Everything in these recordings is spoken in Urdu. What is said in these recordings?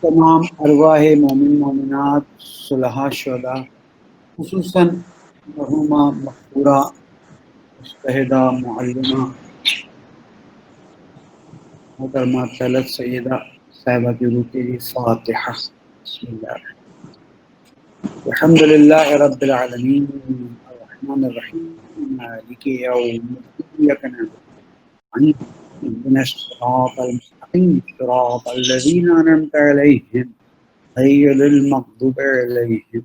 تمام ارواح مومن مومنات صلحاء شہداء خصوصاً مرحومہ مقبورہ مجتہدہ معلمہ محترمہ طلعت سیدہ صاحبہ کی روح کے لیے فاتحہ۔ بسم اللہ الحمد للہ رب العالمین الرحمن الرحیم مالک یوم الدین ایاک نعبد اهدنا الصراط المستقیم صراط الذین انعمت علیہم غیر المغضوب علیہم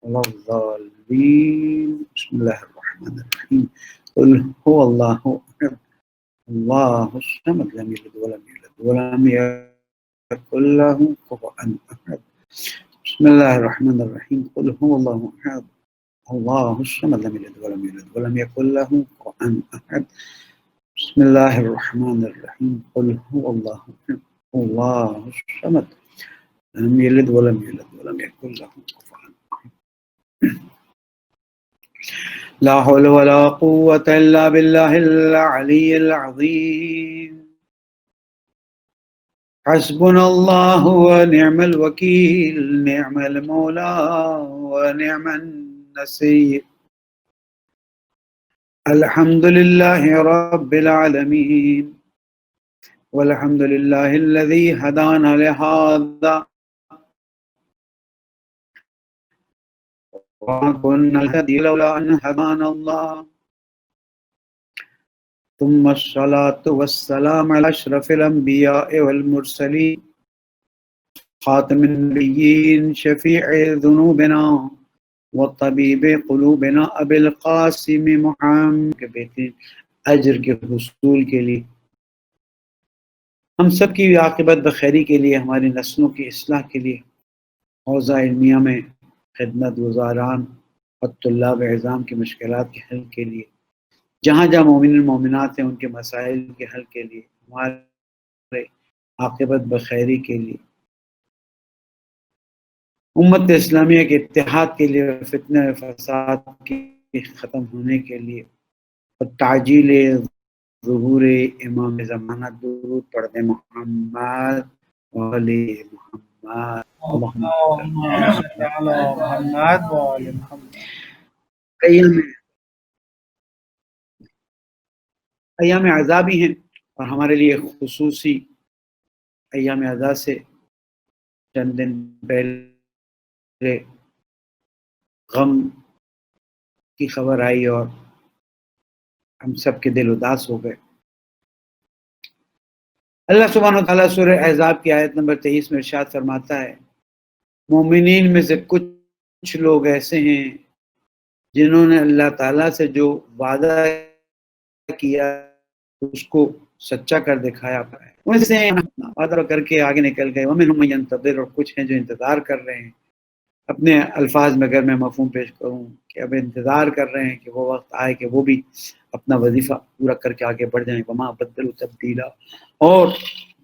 ولا الضالین۔ بسم اللہ الرحمن الرحیم قل هو اللہ احد اللہ الصمد لم یلد ولم یولد ولم یکن له کفوا احد۔ بسم اللہ الرحمن الرحیم قل هو اللہ احد اللہ الصمد لم یلد ولم یولد ولم یکن له کفوا احد۔ بسم اللہ الرحمن الرحیم قل هو اللہ احد اللہ الصمد لم یلد ولم یولد ولم یکن له کفوا احد۔ لا حول ولا قوة الا باللہ العلی العظیم۔ حسبنا اللہ ونعم الوکیل نعم المولا ونعم النصیر۔ الحمد للہ رب العالمین والحمد للہ الذی ہدانا لہذا وما كنا لنهتدي لولا أن هدانا الله ثم الصلاة والسلام على أشرف الأنبياء والمرسلين خاتم النبيين شفيع ذنوبنا وطبيب قلوبنا أبي القاسم محمد کے بہترین اجر کے حصول کے لیے، ہم سب کی عاقبت بخیری کے لیے، ہماری نسلوں کی اصلاح کے لیے، حوزہ علمیہ میں خدمت گزاران اور طلاب اعظام کی مشکلات کے حل کے لیے، جہاں جہاں مومن مومنات ہیں ان کے مسائل کے حل کے لیے، ہمارے عاقبت بخیری کے لیے، امت اسلامیہ کے اتحاد کے لیے، فتنہ و فساد کے ختم ہونے کے لیے، اور تعجیل ظہور امام زمانہ درود پڑھ دیں محمد وعلی محمد اللہم صل علی محمد وعلی محمد۔ ایام عزا بھی ہیں، اور ہمارے لیے خصوصی ایام عزا سے چند دن پہلے غم کی خبر آئی اور ہم سب کے دل اداس ہو گئے۔ اللہ سبحانہ وتعالیٰ سورہ احزاب کی آیت نمبر 23 میں ارشاد فرماتا ہے، مومنین میں سے کچھ لوگ ایسے ہیں جنہوں نے اللہ تعالیٰ سے جو وعدہ کیا اس کو سچا کر دکھایا ہے، ان سے وعدہ کر کے آگے نکل گئے، ومنہم من ینتظر، اور کچھ ہیں جو انتظار کر رہے ہیں۔ اپنے الفاظ میں اگر میں مفہوم پیش کروں کہ اب انتظار کر رہے ہیں کہ وہ وقت آئے کہ وہ بھی اپنا وظیفہ پورا کر کے آگے بڑھ جائیں، وما بدلوا تبدیلا، اور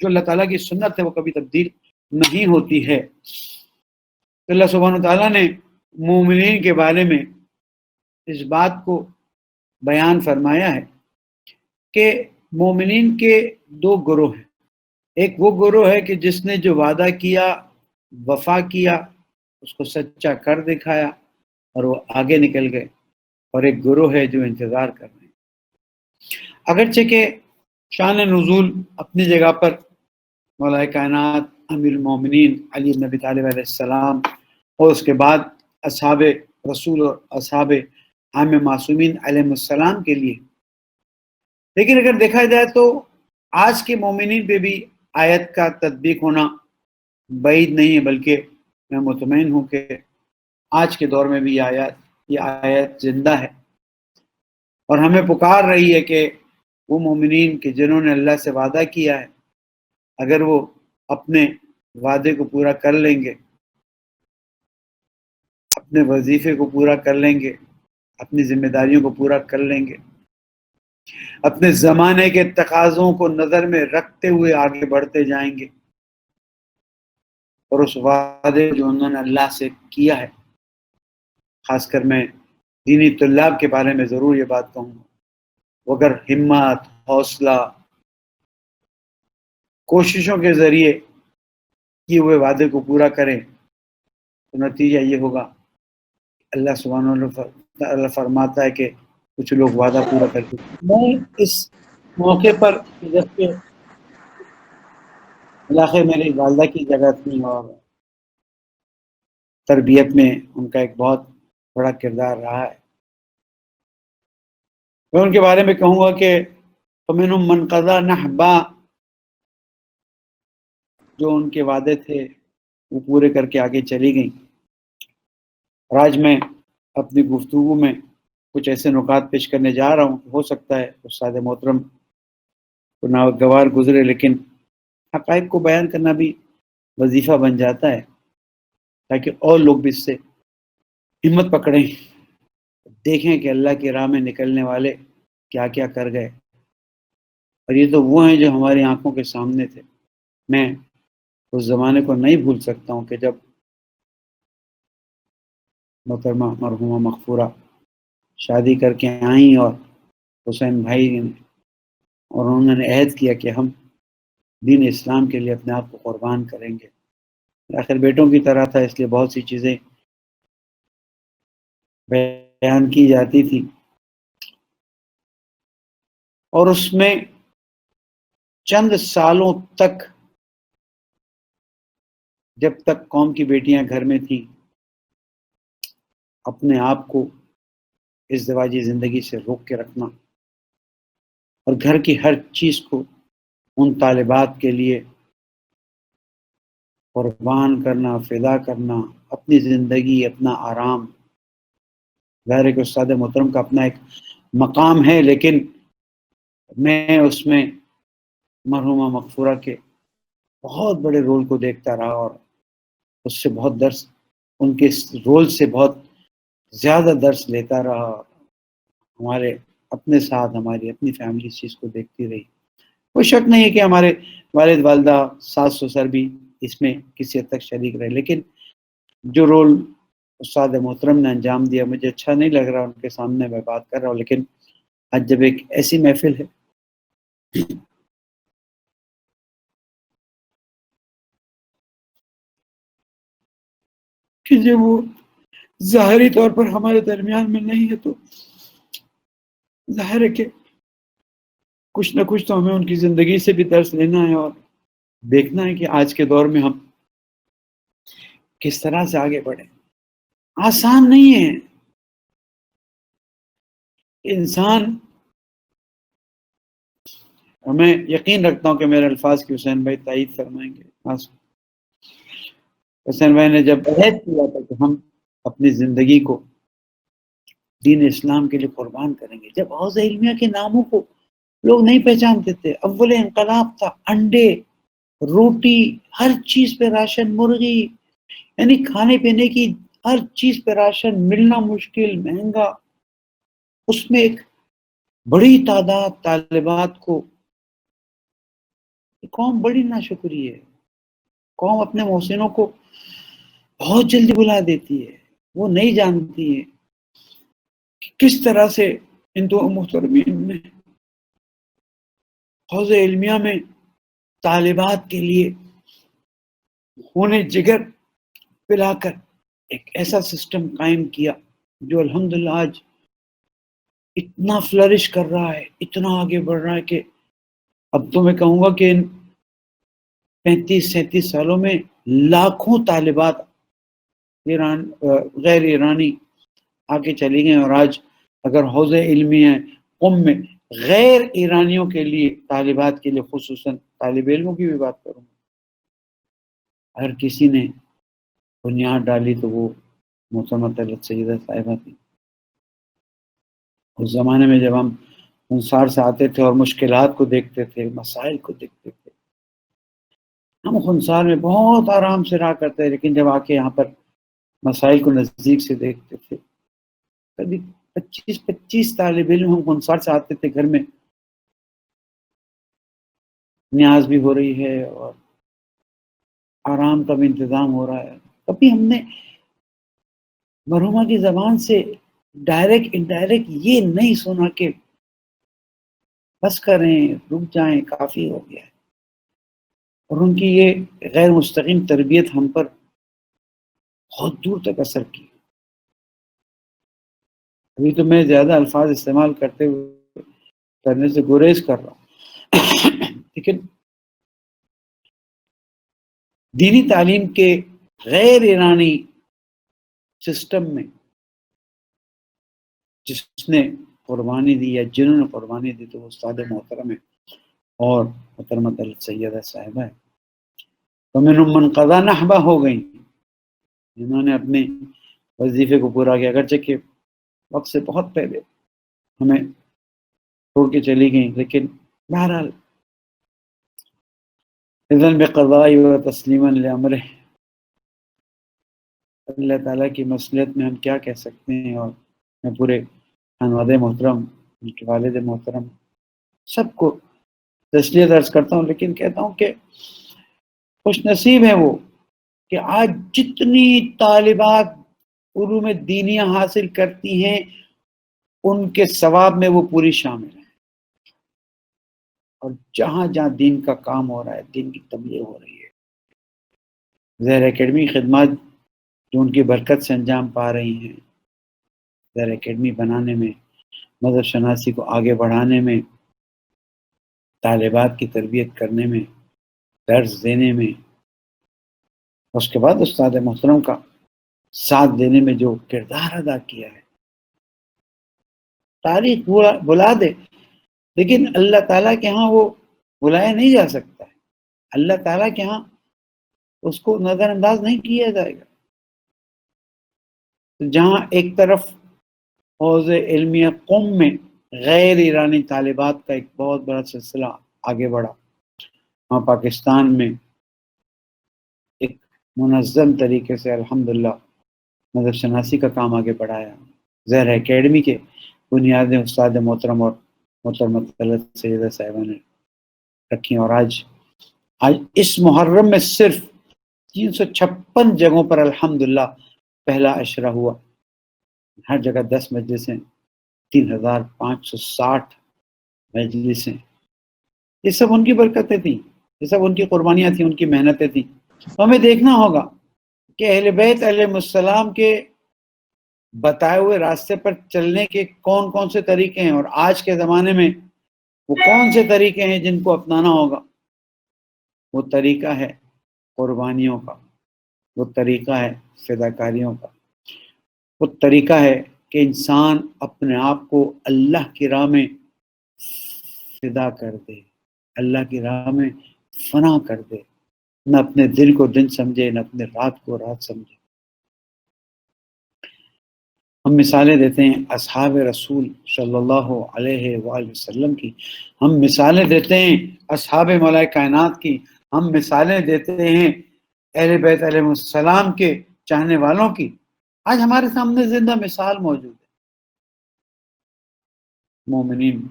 جو اللہ تعالیٰ کی سنت ہے وہ کبھی تبدیل نہیں ہوتی ہے۔ تو اللہ سبحانہ وتعالیٰ نے مومنین کے بارے میں اس بات کو بیان فرمایا ہے کہ مومنین کے دو گروہ ہیں، ایک وہ گروہ ہے کہ جس نے جو وعدہ کیا وفا کیا، اس کو سچا کر دکھایا اور وہ آگے نکل گئے، اور ایک گروہ ہے جو انتظار کر رہے ہیں۔ اگرچہ کہ شان نزول اپنی جگہ پر مولا کائنات امیر المومنین علی بن ابی طالب علیہ السلام اور اس کے بعد اصحاب رسول اور اصحاب عام معصومین علیہ السلام کے لیے، لیکن اگر دیکھا جائے تو آج کے مومنین پہ بھی آیت کا تطبیق ہونا بعید نہیں ہے، بلکہ میں مطمئن ہوں کہ آج کے دور میں بھی یہ آیت زندہ ہے اور ہمیں پکار رہی ہے کہ وہ مومنین کہ جنہوں نے اللہ سے وعدہ کیا ہے، اگر وہ اپنے وعدے کو پورا کر لیں گے، اپنے وظیفے کو پورا کر لیں گے، اپنی ذمہ داریوں کو پورا کر لیں گے، اپنے زمانے کے تقاضوں کو نظر میں رکھتے ہوئے آگے بڑھتے جائیں گے، اور اس وعدے جو انہوں نے اللہ سے کیا ہے، خاص کر میں دینی طلاب کے بارے میں ضرور یہ بات کہوں گا، وہ اگر ہمت، حوصلہ، کوششوں کے ذریعے کیے ہوئے وعدے کو پورا کریں تو نتیجہ یہ ہوگا، اللہ سبحانہ وتعالی فرماتا ہے کہ کچھ لوگ وعدہ پورا کرتے ہیں۔ میں اس موقع پر جب کہ علاقے میری والدہ کی جگہ تھی اور تربیت میں ان کا ایک بہت بڑا کردار رہا ہے، میں ان کے بارے میں کہوں گا کہ فَمِنْهُمْ مَنْ قَضَى نَحْبًا، جو ان کے وعدے تھے وہ پورے کر کے آگے چلی گئیں۔ اور آج میں اپنی گفتگو میں کچھ ایسے نکات پیش کرنے جا رہا ہوں، ہو سکتا ہے استاد محترم کو ناگوار گزرے، لیکن حقائق کو بیان کرنا بھی وظیفہ بن جاتا ہے تاکہ اور لوگ بھی اس سے ہمت پکڑیں، دیکھیں کہ اللہ کی راہ میں نکلنے والے کیا کیا کر گئے، اور یہ تو وہ ہیں جو ہماری آنکھوں کے سامنے تھے۔ میں اس زمانے کو نہیں بھول سکتا ہوں کہ جب محترمہ مرحومہ مغفورہ شادی کر کے آئیں اور حسین بھائی نے اور انہوں نے عہد کیا کہ ہم دین اسلام کے لیے اپنے آپ کو قربان کریں گے۔ آخر بیٹوں کی طرح تھا، اس لیے بہت سی چیزیں بیان کی جاتی تھی، اور اس میں چند سالوں تک جب تک قوم کی بیٹیاں گھر میں تھیں اپنے آپ کو ازدواجی زندگی سے روک کے رکھنا اور گھر کی ہر چیز کو ان طالبات کے لیے قربان کرنا، فدا کرنا، اپنی زندگی، اپنا آرام۔ ظاہر ہے کہ استاد محترم کا اپنا ایک مقام ہے، لیکن میں اس میں مرحومہ مغفورہ کے بہت بڑے رول کو دیکھتا رہا اور اس سے بہت درس، ان کے رول سے بہت زیادہ درس لیتا رہا۔ ہمارے اپنے ساتھ ہماری اپنی فیملی اس چیز کو دیکھتی رہی۔ کوئی شک نہیں ہے کہ ہمارے والد والدہ، ساس سسر بھی اس میں کسی حد تک شریک رہے، لیکن جو رول استاد محترم نے انجام دیا مجھے اچھا نہیں لگ رہا ان کے سامنے میں بات کر رہا ہوں، لیکن آج جب ایک ایسی محفل ہے کہ جب وہ ظاہری طور پر ہمارے درمیان میں نہیں ہے تو ظاہر ہے کہ کچھ نہ کچھ تو ہمیں ان کی زندگی سے بھی درس لینا ہے اور دیکھنا ہے کہ آج کے دور میں ہم کس طرح سے آگے بڑھیں۔ آسان نہیں ہے، انسان، میں یقین رکھتا ہوں کہ میرے الفاظ کی حسین بھائی تائید فرمائیں گے۔ حسین بھائی نے جب عہد کیا تھا کہ ہم اپنی زندگی کو دین اسلام کے لیے قربان کریں گے، جب حوض علمیہ کے ناموں کو لوگ نہیں پہچانتے تھے، اول انقلاب تھا، انڈے، روٹی، ہر چیز پہ راشن، مرغی، یعنی کھانے پینے کی ہر چیز پہ راشن ملنا مشکل، مہنگا، اس میں ایک بڑی تعداد طالبات کو، قوم بڑی ناشکری ہے، قوم اپنے محسنوں کو بہت جلدی بلا دیتی ہے، وہ نہیں جانتی ہے کہ کس طرح سے ان دو محترمین نے حوض علمیہ میں طالبات کے لیے ہونے جگر پلا کر ایک ایسا سسٹم قائم کیا جو الحمدللہ آج اتنا فلرش کر رہا ہے، اتنا آگے بڑھ رہا ہے کہ اب تو میں کہوں گا کہ ان 35-37 سالوں میں لاکھوں طالبات غیر ایرانی آگے چلی گئے، اور آج اگر حوض علمی ہے قم میں غیر ایرانیوں کے لیے، طالبات کے لیے، خصوصاً طالب علموں کی بھی بات کروں، اگر کسی نے بنیاد ڈالی تو وہ محترمہ طلعت سیدہ صاحبہ تھی۔ اس زمانے میں جب ہم خنسار سے آتے تھے اور مشکلات کو دیکھتے تھے، مسائل کو دیکھتے تھے، ہم خنسار میں بہت آرام سے رہا کرتے، لیکن جب آ کے یہاں پر مسائل کو نزدیک سے دیکھتے تھے، کبھی 25 طالب علم ہم خنسار سے آتے تھے، گھر میں نیاز بھی ہو رہی ہے اور آرام کا بھی انتظام ہو رہا ہے، کبھی ہم نے مرحومہ کی زبان سے ڈائریکٹ انڈائریکٹ یہ نہیں سنا کہ بس کریں، رک جائیں، کافی ہو گیا ہے۔ اور ان کی یہ غیر مستقیم تربیت ہم پر بہت دور تک اثر کی. ابھی تو میں زیادہ الفاظ استعمال کرنے سے گریز کر رہا ہوں لیکن دینی تعلیم کے غیر ایرانی سسٹم میں جس نے قربانی دی یا جنہوں نے قربانی دی تو وہ استاد محترم ہے اور محترمہ دولت سیدہ صاحبہ ہے. ومنہم من قضا نحبہ ہو گئیں جنہوں نے اپنے وظیفے کو پورا کیا، اگرچہ کہ وقت سے بہت پہلے ہمیں چھوڑ کے چلی گئیں، لیکن بہرحال اذن بقضاء و تسلیما لامرہ، اللہ تعالیٰ کی مصلحت میں ہم کیا کہہ سکتے ہیں. اور میں پورے خانوادہ محترم، ان کے والد محترم سب کو تسلیت عرض کرتا ہوں، لیکن کہتا ہوں کہ خوش نصیب ہے وہ کہ آج جتنی طالبات علوم دینیہ حاصل کرتی ہیں ان کے ثواب میں وہ پوری شامل ہیں. اور جہاں جہاں دین کا کام ہو رہا ہے، دین کی تبلیغ ہو رہی ہے، زہرا اکیڈمی خدمات جو ان کی برکت سے انجام پا رہی ہیں، زہرا اکیڈمی بنانے میں، مذہب شناسی کو آگے بڑھانے میں، طالبات کی تربیت کرنے میں، درس دینے میں، اس کے بعد استاد محترم کا ساتھ دینے میں جو کردار ادا کیا ہے، تاریخ بلا دے لیکن اللہ تعالیٰ کے ہاں وہ بلایا نہیں جا سکتا ہے. اللہ تعالیٰ کے ہاں اس کو نظر انداز نہیں کیا جائے گا. جہاں ایک طرف حوض علمیہ قم میں غیر ایرانی طالبات کا ایک بہت بڑا سلسلہ آگے بڑھا، وہاں پاکستان میں ایک منظم طریقے سے الحمدللہ مذہب شناسی کا کام آگے بڑھایا. زہرا اکیڈمی کے بنیادیں استاد محترم اور محترمہ دولت سیدہ صاحبہ نے رکھی، اور آج اس محرم میں صرف 356 جگہوں پر الحمدللہ پہلا عشرہ ہوا. ہر جگہ 10 مجلسیں، 3560 مجلسیں. یہ سب ان کی برکتیں تھیں، یہ سب ان کی قربانیاں تھیں، ان کی محنتیں تھیں. ہمیں دیکھنا ہوگا کہ اہل بیت علیہ السلام کے بتائے ہوئے راستے پر چلنے کے کون کون سے طریقے ہیں، اور آج کے زمانے میں وہ کون سے طریقے ہیں جن کو اپنانا ہوگا. وہ طریقہ ہے قربانیوں کا، وہ طریقہ ہے فداکاریوں کا، وہ طریقہ ہے کہ انسان اپنے آپ کو اللہ کی راہ میں فدا کر دے، اللہ کی راہ میں فنا کر دے، نہ اپنے دل کو دن سمجھے، نہ اپنے رات کو رات سمجھے. ہم مثالیں دیتے ہیں اصحاب رسول صلی اللہ علیہ وآلہ وسلم کی، ہم مثالیں دیتے ہیں اصحاب مولا کائنات کی، ہم مثالیں دیتے ہیں اہل بیت علیہ السلام کے چاہنے والوں کی. آج ہمارے سامنے زندہ مثال موجود ہے. مومنین،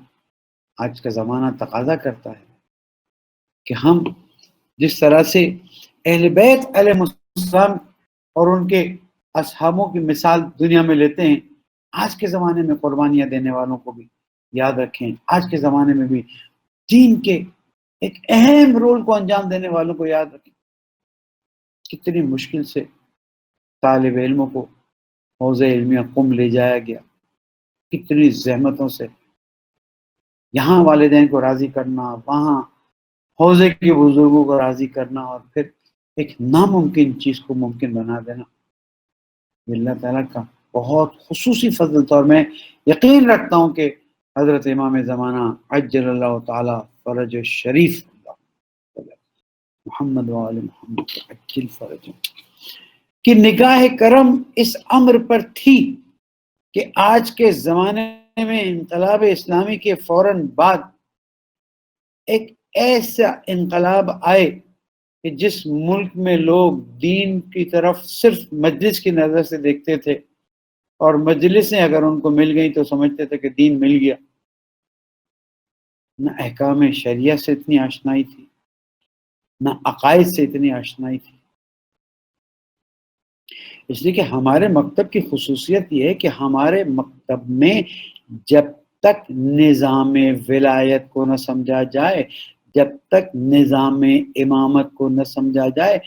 آج کا زمانہ تقاضا کرتا ہے کہ ہم جس طرح سے اہل بیت علیہ السلام اور ان کے اصحابوں کی مثال دنیا میں لیتے ہیں، آج کے زمانے میں قربانیاں دینے والوں کو بھی یاد رکھیں. آج کے زمانے میں بھی دین کے ایک اہم رول کو انجام دینے والوں کو یاد رکھیں. کتنی مشکل سے طالب علموں کو حوض علمیہ قم لے جایا گیا، کتنی زحمتوں سے یہاں والدین کو راضی کرنا، وہاں حوضے کے بزرگوں کو راضی کرنا، اور پھر ایک ناممکن چیز کو ممکن بنا دینا. یہ اللہ تعالیٰ کا بہت خصوصی فضل تھا. اور میں یقین رکھتا ہوں کہ حضرت امام زمانہ عجل اللہ تعالیٰ فرج شریف محمد وآل محمد عجل فرج کی نگاہ کرم اس امر پر تھی کہ آج کے زمانے میں انقلاب اسلامی کے فوراً بعد ایک ایسا انقلاب آئے کہ جس ملک میں لوگ دین کی طرف صرف مجلس کی نظر سے دیکھتے تھے، اور مجلسیں اگر ان کو مل گئیں تو سمجھتے تھے کہ دین مل گیا. نہ احکام شریعہ سے اتنی آشنائی تھی، نہ عقائد سے اتنی آشنائی تھی. اس لیے کہ ہمارے مکتب کی خصوصیت یہ ہے کہ ہمارے مکتب میں جب تک نظام ولایت کو نہ سمجھا جائے، جب تک نظام امامت کو نہ سمجھا جائے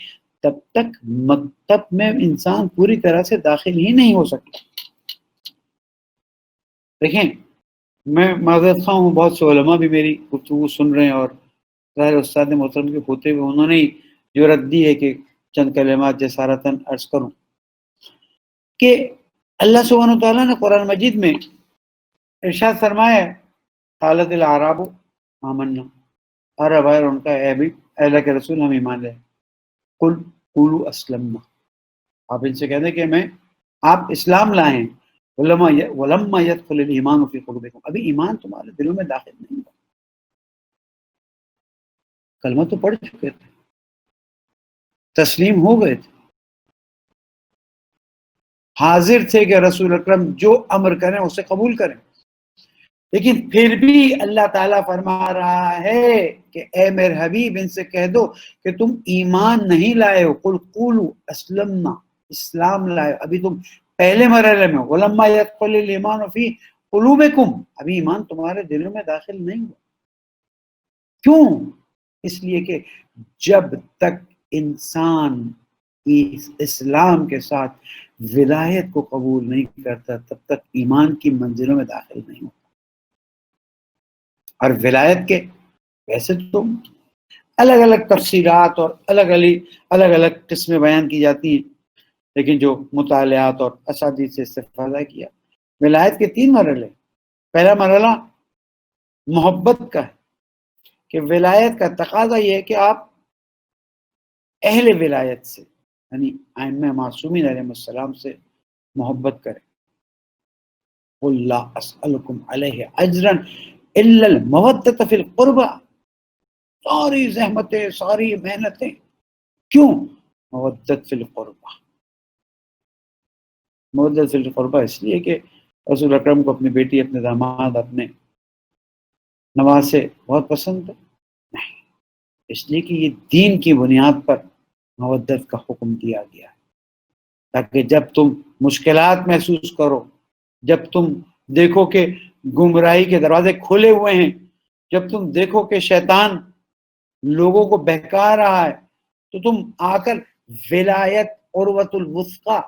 تب تک مکتب میں انسان پوری طرح سے داخل ہی نہیں ہو سکتا. دیکھیں میں معذرت خواہ ہوں، بہت سے علماء بھی میری گفتگو سن رہے ہیں اور ظاہر استاد محترم کے ہوتے ہوئے انہوں نے جرأت دی ہے کہ چند کلمات جسارتاً عرض کروں کہ اللہ سبحانہ وتعالیٰ نے قرآن مجید میں ارشاد فرمایا ہے قالت الاعراب آمنا، عرب آئے اور ان کا اے بھی اللہ کے رسول ہم ایمان لے. قل قولوا اسلمنا، آپ ان سے کہتے ہیں کہ آپ اسلام لائیں. ولما يدخل الايمان في قلوبكم، ابھی ایمان تمہارے دلوں میں داخل نہیں ہوا. کلمہ تو پڑھ چکے تھے، تسلیم ہو گئے تھے، حاضر تھے کہ رسول اکرم جو امر کریں اسے قبول کریں. لیکن پھر بھی اللہ تعالیٰ فرما رہا ہے کہ اے میرے حبیب ان سے کہہ دو کہ تم ایمان نہیں لائے ہو. قل قولوا اسلمنا، اسلام لائے، ابھی تم پہلے مرحلے میں. ولما يدخل الايمان في قلوبكم، ابھی ایمان تمہارے دلوں میں داخل نہیں ہوا. کیوں؟ اس لیے کہ جب تک انسان اسلام کے ساتھ ولایت کو قبول نہیں کرتا تب تک ایمان کی منزلوں میں داخل نہیں ہوتا. اور ولایت کے ویسے تو الگ الگ تفسیرات اور الگ الگ قسمیں بیان کی جاتی ہیں، لیکن جو مطالعات اور اساتذہ سے استفادہ کیا، ولایت کے 3 مرحلے. پہلا مرحلہ محبت کا ہے کہ ولایت کا تقاضا یہ ہے کہ آپ اہل ولایت سے یعنی ائمہ معصومین علیہ السلام سے محبت کریں. قل لا اسألکم علیہ اجرا الا المودۃ فی القربى، ساری زحمتیں ساری محنتیں کیوں؟ مودت فی القربى. مودت فی القربى اس لیے کہ رسول اکرم کو اپنی بیٹی، اپنے داماد، اپنے نواز سے بہت پسند ہے؟ نہیں، اس لیے کہ یہ دین کی بنیاد پر مودت کا حکم دیا گیا ہے، تاکہ جب تم مشکلات محسوس کرو، جب تم دیکھو کہ گمراہی کے دروازے کھلے ہوئے ہیں، جب تم دیکھو کہ شیطان لوگوں کو بہکا رہا ہے، تو تم آ کر ولایت عروۃ الوثقی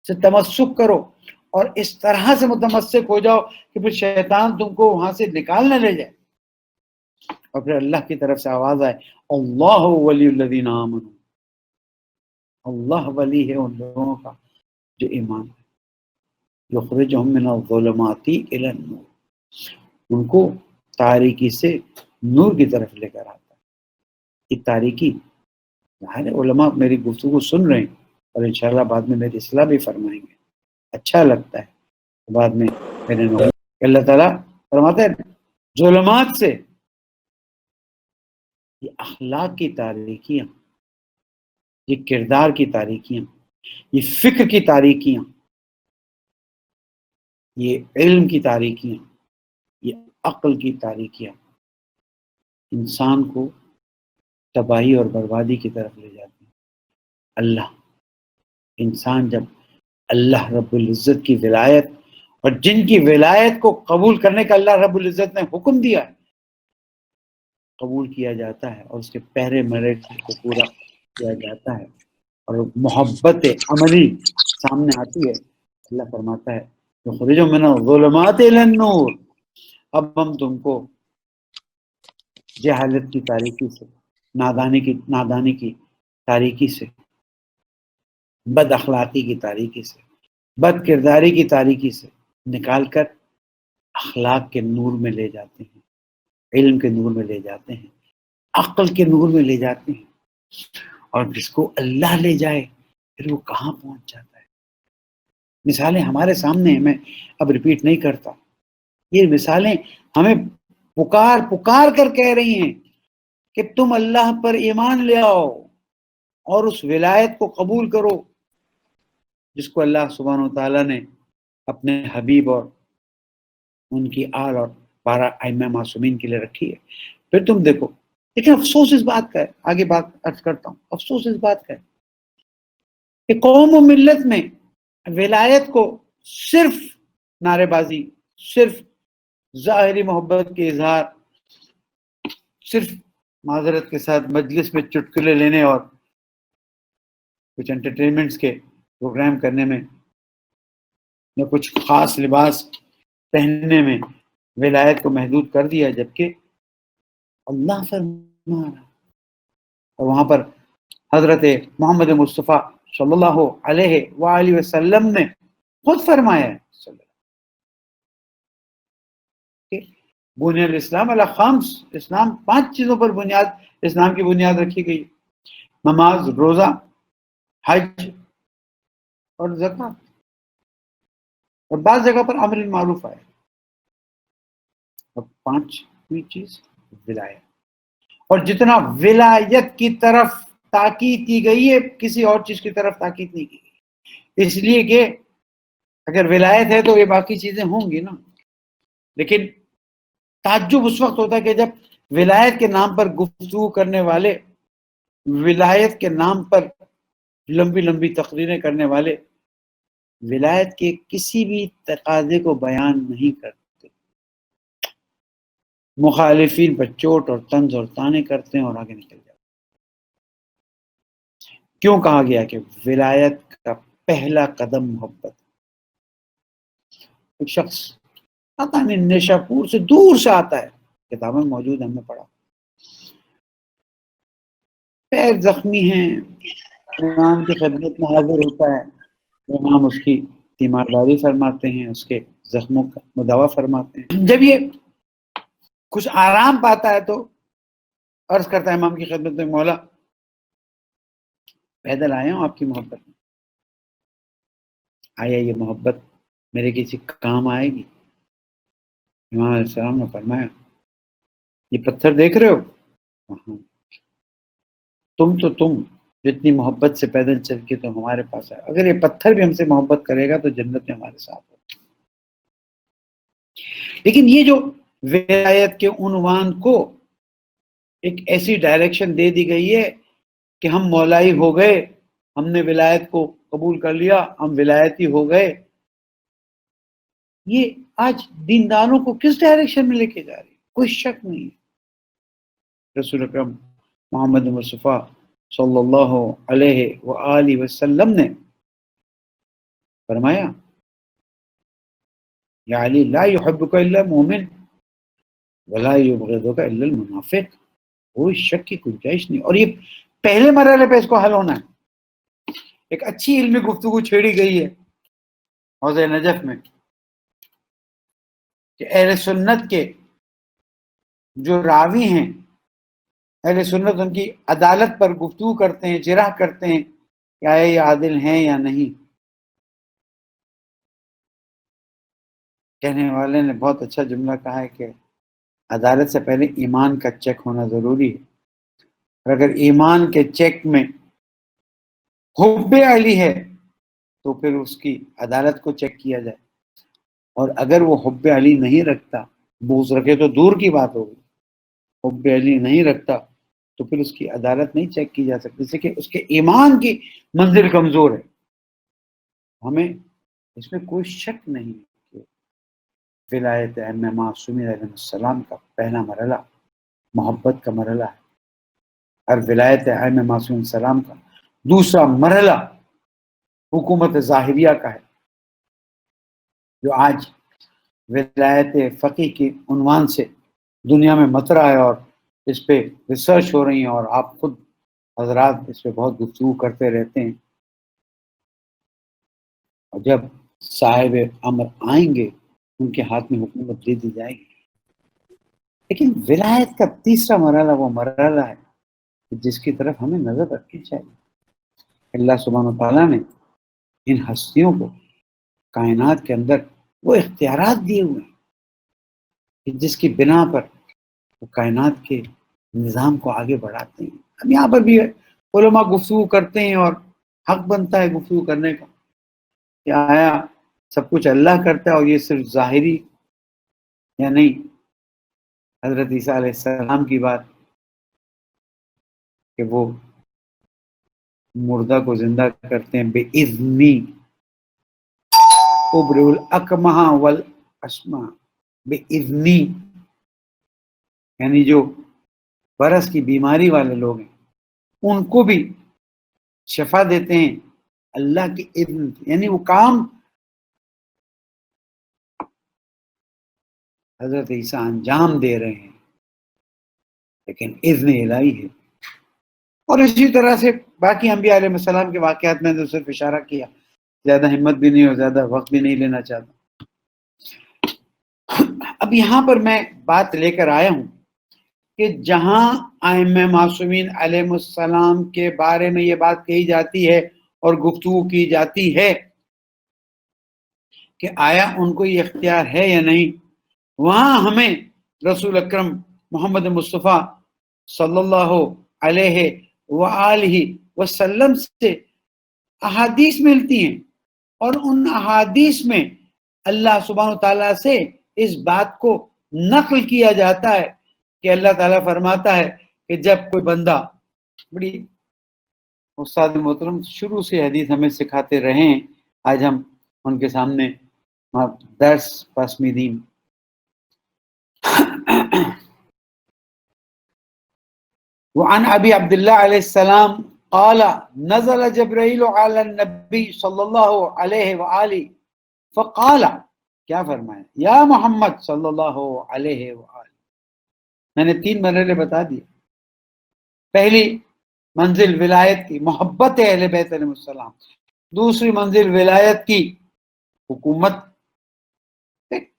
سے تمسک کرو اور اس طرح سے متمسک ہو جاؤ کہ پھر شیطان تم کو وہاں سے نکال نہ لے جائے. اور پھر اللہ کی طرف سے آواز آئے اللہ ولی الذین آمنوا، اللہ ولی ہے ان لوگوں کا جو ایمان ہے. یخرجہم من الظلمات الی النور، ان کو تاریکی سے نور کی طرف لے کر آتا ہے. یہ تاریکی علماء میری گفتگو سن رہے ہیں اور انشاءاللہ بعد میں میری اصلاح بھی فرمائیں گے. اچھا لگتا ہے بعد میں میرے اللہ تعالیٰ فرماتے ہیں ظلمات سے، یہ اخلاق کی تاریکیاں، یہ کردار کی تاریکیاں، یہ فکر کی تاریکیاں، یہ علم کی تاریکیاں، یہ عقل کی تاریکیاں انسان کو تباہی اور بربادی کی طرف لے جاتی ہیں. اللہ انسان جب اللہ رب العزت کی ولایت اور جن کی ولایت کو قبول کرنے کا اللہ رب العزت نے حکم دیا ہے قبول کیا جاتا ہے اور اس کے پہلے مرحلے کو پورا کیا جاتا ہے اور محبت عملی سامنے آتی ہے. اللہ فرماتا ہے یخرجہم من الظلمات الی النور، اب ہم تم کو جہالت کی تاریکی سے، نادانی کی تاریکی سے، بد اخلاقی کی تاریکی سے، بد کرداری کی تاریکی سے نکال کر اخلاق کے نور میں لے جاتے ہیں، علم کے نور میں لے جاتے ہیں، عقل کے نور میں لے جاتے ہیں. اور جس کو اللہ لے جائے پھر وہ کہاں پہنچ جاتا ہے. مثالیں ہمارے سامنے ہیں، میں اب ریپیٹ نہیں کرتا. یہ مثالیں ہمیں پکار کر کہہ رہی ہیں کہ تم اللہ پر ایمان لے آؤ اور اس ولایت کو قبول کرو جس کو اللہ سبحانہ وتعالیٰ نے اپنے حبیب اور ان کی آل اور 12 ائمہ معصومین کے لیے رکھی ہے. پھر تم دیکھو، لیکن افسوس اس بات کا ہے، آگے بات عرض کرتا ہوں، افسوس اس بات کا ہے کہ قوم و ملت میں ولایت کو صرف نعرے بازی، صرف ظاہری محبت کے اظہار صرف معذرت کے ساتھ مجلس میں چٹکلے لینے اور کچھ انٹرٹینمنٹس کے پروگرام کرنے میں یا کچھ خاص لباس پہننے میں ولایت کو محدود کر دیا، جبکہ اللہ فرما رہا اور وہاں پر حضرت محمد مصطفیٰ صلی اللہ علیہ وآلہ وسلم نے خود فرمایا ہے کہ بنی الاسلام علی خمس، اسلام 5 چیزوں پر اسلام کی بنیاد رکھی گئی: نماز، روزہ، حج اور زکوٰۃ، اور بعض جگہ پر امر معروف آئے، اور 5ویں چیز ولایت۔ اور جتنا ولایت کی طرف تاکید کی گئی ہے، کسی اور چیز کی طرف تاکید نہیں کی گئی، اس لیے کہ اگر ولایت ہے تو یہ باقی چیزیں ہوں گی نا۔ لیکن تعجب اس وقت ہوتا ہے کہ جب ولایت کے نام پر گفتگو کرنے والے، ولایت کے نام پر لمبی لمبی تقریریں کرنے والے ولایت کے کسی بھی تقاضے کو بیان نہیں کرتے، مخالفین پر چوٹ اور طنز اور طعنے کرتے ہیں اور آگے نکل جاتے ہیں۔ کیوں کہا گیا کہ ولایت کا پہلا قدم محبت؟ ایک شخص پتہ نہیں نیشا پور سے دور سے آتا ہے، کتابیں موجود ہم نے پڑھا، پیر زخمی ہیں، امام کی خدمت میں حاضر ہوتا ہے، امام اس کی تیمارداری فرماتے ہیں، اس کے زخموں کا مداوا فرماتے ہیں۔ جب یہ کچھ آرام پاتا ہے تو عرض کرتا ہے امام کی خدمت میں، مولا پیدل آیا ہوں آپ کی محبت میں، آیا یہ محبت میرے کسی کام آئے گی؟ امام علیہ السلام نے فرمایا، یہ پتھر دیکھ رہے ہو، تم جتنی محبت سے پیدل چل کے تو ہمارے پاس ہے، اگر یہ پتھر بھی ہم سے محبت کرے گا تو جنت میں ہمارے ساتھ ہو۔ لیکن یہ جو ولایت کے عنوان کو ایک ایسی ڈائریکشن دے دی گئی ہے کہ ہم مولائی ہو گئے، ہم نے ولایت کو قبول کر لیا، ہم ولایتی ہو گئے، یہ آج دینداروں کو کس ڈائریکشن میں لے کے جا رہی ہے؟ کوئی شک نہیں ہے۔ رسول اکرم محمد مصطفیٰ صلی اللہ علیہ وآلہ وسلم نے فرمایا، یا علی لا یحبک الا مومن ولا یبغضک الا المنافق، کوئی شک کی گنجائش نہیں۔ اور یہ پہلے مرحلے پہ اس کو حل ہونا ہے۔ ایک اچھی علمی گفتگو چھیڑی گئی ہے حوض نجف میں کہ اہل سنت کے جو راوی ہیں، اہل سنت ان کی عدالت پر گفتگو کرتے ہیں، جرح کرتے ہیں کہ آیا یہ عادل ہیں یا نہیں۔ کہنے والے نے بہت اچھا جملہ کہا ہے کہ عدالت سے پہلے ایمان کا چیک ہونا ضروری ہے، اور اگر ایمان کے چیک میں حب علی ہے تو پھر اس کی عدالت کو چیک کیا جائے، اور اگر وہ حب علی نہیں رکھتا، بغض رکھے تو دور کی بات ہوگی، حب علی نہیں رکھتا تو پھر اس کی عدالت نہیں چیک کی جا سکتی، جیسے کہ اس کے ایمان کی منزل کمزور ہے۔ ہمیں اس میں کوئی شک نہیں کہ ولایت ائمہ معصومین علیہ السلام کا پہلا مرحلہ محبت کا مرحلہ ہے، اور ولایت ائمہ معصومین السلام کا دوسرا مرحلہ حکومت ظاہریہ کا ہے، جو آج ولایت فقیہ کے عنوان سے دنیا میں مطرح ہے، اور اس پہ ریسرچ ہو رہی ہیں، اور آپ خود حضرات اس پہ بہت گفتگو کرتے رہتے ہیں۔ اور جب صاحب امر آئیں گے ان کے ہاتھ میں حکومت دے دی جائے گی۔ لیکن ولایت کا تیسرا مرحلہ وہ مرحلہ ہے جس کی طرف ہمیں نظر رکھنی چاہیے۔ اللہ سبحانہ و تعالیٰ نے ان ہستیوں کو کائنات کے اندر وہ اختیارات دیے ہوئے ہیں کہ جس کی بنا پر وہ کائنات کے نظام کو آگے بڑھاتے ہیں۔ ہم یہاں پر بھی علماء گفتگو کرتے ہیں، اور حق بنتا ہے گفتگو کرنے کا کہ آیا سب کچھ اللہ کرتا ہے اور یہ صرف ظاہری یا نہیں۔ حضرت عیسیٰ علیہ السلام کی بات کہ وہ مردہ کو زندہ کرتے ہیں، بے اذنی ابرئ الاکمہ والاشمہ، بے اذنی، یعنی جو برس کی بیماری والے لوگ ہیں ان کو بھی شفا دیتے ہیں اللہ کی اذن، یعنی وہ کام حضرت عیسیٰ انجام دے رہے ہیں لیکن اذن الہی ہے۔ اور اسی طرح سے باقی انبیاء علیہ السلام کے واقعات میں تو صرف اشارہ کیا، زیادہ ہمت بھی نہیں اور زیادہ وقت بھی نہیں لینا چاہتا۔ اب یہاں پر میں بات لے کر آیا ہوں کہ جہاں ائمہ معصومین علیہ السلام کے بارے میں یہ بات کہی جاتی ہے اور گفتگو کی جاتی ہے کہ آیا ان کو یہ اختیار ہے یا نہیں، وہاں ہمیں رسول اکرم محمد مصطفیٰ صلی اللہ علیہ وآلہ وسلم سے احادیث ملتی ہیں، اور ان احادیث میں اللہ سبحانہ تعالیٰ سے اس بات کو نقل کیا جاتا ہے کہ اللہ تعالیٰ فرماتا ہے کہ جب کوئی بندہ، بڑی استاد محترم شروع سے حدیث ہمیں سکھاتے رہے ہیں، آج ہم ان کے سامنے درس پسمیدین۔ وعن ابی عبداللہ علیہ السلام قال نزل جبرائیل علی النبی صلی اللہ علیہ وآلہ فقال، کیا فرمایا؟ یا محمد صلی اللہ علیہ وآلہ۔ میں نے 3 مرحلے بتا دیے۔ پہلی منزل ولایت کی، محبت اہل بیت علیہ السلام۔ دوسری منزل ولایت کی، حکومت،